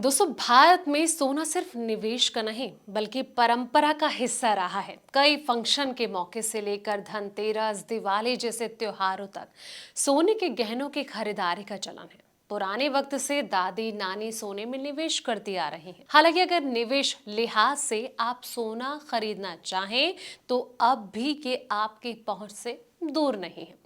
दोस्तों, भारत में सोना सिर्फ निवेश का नहीं बल्कि परंपरा का हिस्सा रहा है। कई फंक्शन के मौके से लेकर धनतेरस, दिवाली जैसे त्योहारों तक सोने के गहनों की खरीदारी का चलन है। पुराने वक्त से दादी नानी सोने में निवेश करती आ रही हैं। हालांकि अगर निवेश लिहाज से आप सोना खरीदना चाहें तो अब भी के आपकी पहुंच से दूर नहीं है।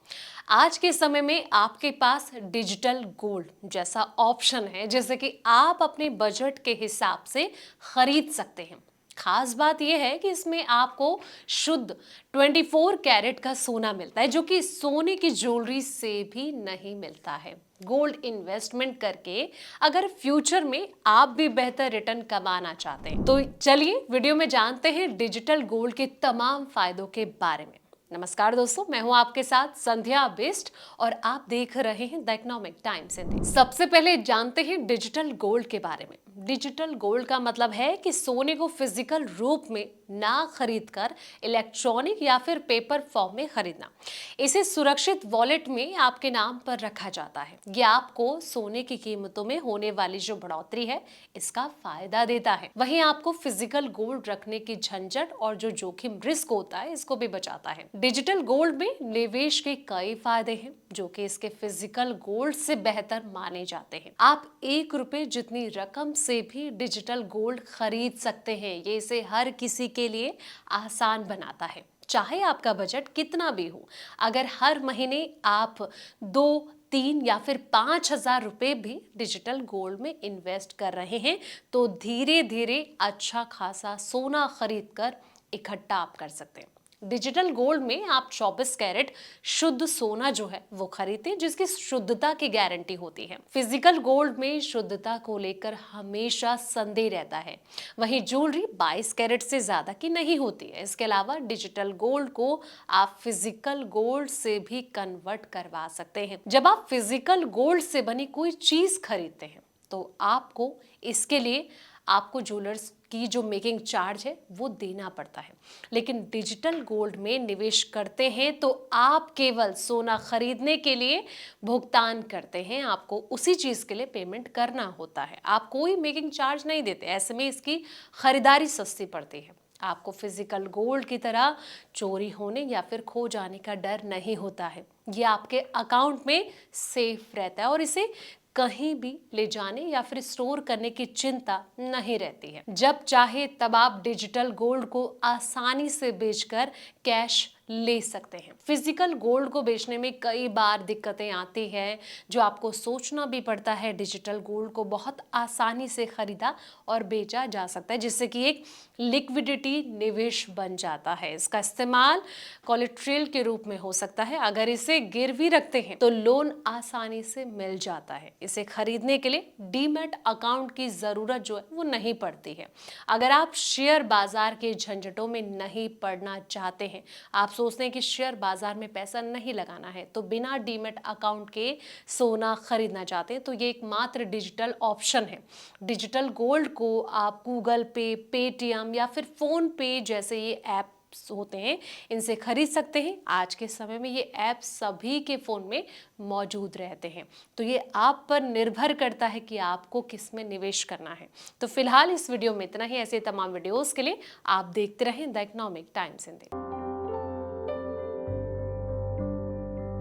आज के समय में आपके पास डिजिटल गोल्ड जैसा ऑप्शन है, जैसे कि आप अपने बजट के हिसाब से खरीद सकते हैं। खास बात यह है कि इसमें आपको शुद्ध 24 कैरेट का सोना मिलता है, जो कि सोने की ज्वेलरी से भी नहीं मिलता है। गोल्ड इन्वेस्टमेंट करके अगर फ्यूचर में आप भी बेहतर रिटर्न कमाना चाहते हैं तो चलिए वीडियो में जानते हैं डिजिटल गोल्ड के तमाम फायदों के बारे में। नमस्कार दोस्तों, मैं हूं आपके साथ संध्या बिस्ट और आप देख रहे हैं द इकोनॉमिक टाइम्स हिंदी। सबसे पहले जानते हैं डिजिटल गोल्ड के बारे में। डिजिटल गोल्ड का मतलब है कि सोने को फिजिकल रूप में ना खरीदकर इलेक्ट्रॉनिक या फिर पेपर फॉर्म में खरीदना। इसे सुरक्षित वॉलेट में आपके नाम पर रखा जाता है। ये आपको सोने की कीमतों में होने वाली जो बढ़ोतरी है इसका फायदा देता है। वहीं आपको फिजिकल गोल्ड रखने की झंझट और जो जोखिम रिस्क होता है इसको भी बचाता है। डिजिटल गोल्ड में निवेश के कई फायदे हैं जो कि इसके फिजिकल गोल्ड से बेहतर माने जाते हैं। आप 1 रुपए जितनी रकम से भी डिजिटल गोल्ड खरीद सकते हैं। ये इसे हर किसी के लिए आसान बनाता है, चाहे आपका बजट कितना भी हो। अगर हर महीने आप 2, 3 या फिर 5,000 रुपए भी डिजिटल गोल्ड में इन्वेस्ट कर रहे हैं तो धीरे धीरे अच्छा खासा सोना खरीद कर इकट्ठा आप कर सकते हैं। डिजिटल गोल्ड में आप 24 कैरेट शुद्ध सोना जो है वो खरीदते हैं, जिसकी शुद्धता की गारंटी होती है। फिजिकल गोल्ड में शुद्धता को लेकर हमेशा संदेह रहता है। वहीं ज्वेलरी 22 कैरेट से ज्यादा की नहीं होती है। इसके अलावा डिजिटल गोल्ड को आप फिजिकल गोल्ड से भी कन्वर्ट करवा सकते हैं। जब आप फिजिकल गोल्ड से बनी कोई चीज खरीदते हैं तो आपको इसके लिए आपको ज्वेलर्स की जो मेकिंग चार्ज है वो देना पड़ता है। लेकिन डिजिटल गोल्ड में निवेश करते हैं तो आप केवल सोना खरीदने के लिए भुगतान करते हैं। आपको उसी चीज के लिए पेमेंट करना होता है। आप कोई मेकिंग चार्ज नहीं देते। ऐसे में इसकी खरीदारी सस्ती पड़ती है। आपको फिजिकल गोल्ड की तरह चोरी होने या फिर खो जाने का डर नहीं होता है। ये आपके अकाउंट में सेफ रहता है और इसे कहीं भी ले जाने या फिर स्टोर करने की चिंता नहीं रहती है। जब चाहे तब आप डिजिटल गोल्ड को आसानी से बेचकर कैश ले सकते हैं। फिजिकल गोल्ड को बेचने में कई बार दिक्कतें आती हैं, जो आपको सोचना भी पड़ता है। डिजिटल गोल्ड को बहुत आसानी से खरीदा और बेचा जा सकता है, जिससे कि एक लिक्विडिटी निवेश बन जाता है। इसका इस्तेमाल कोलेट्रल के रूप में हो सकता है। अगर इसे गिरवी रखते हैं तो लोन आसानी से मिल जाता है। इसे खरीदने के लिए डीमैट अकाउंट की जरूरत जो है वो नहीं पड़ती है। अगर आप शेयर बाजार के झंझटों में नहीं पड़ना चाहते हैं, आप सोचते हैं कि शेयर बाजार में पैसा नहीं लगाना है, तो बिना डीमैट अकाउंट के सोना खरीदना चाहते हैं तो ये एकमात्र डिजिटल ऑप्शन है। डिजिटल गोल्ड को आप गूगल पे, पेटीएम या फिर फोन पे जैसे ये ऐप होते हैं इनसे खरीद सकते हैं। आज के समय में ये ऐप सभी के फोन में मौजूद रहते हैं। तो ये आप पर निर्भर करता है कि आपको किस में निवेश करना है। तो फिलहाल इस वीडियो में इतना ही। ऐसे तमाम वीडियोस के लिए आप देखते रहें द इकोनॉमिक टाइम्स हिंदी।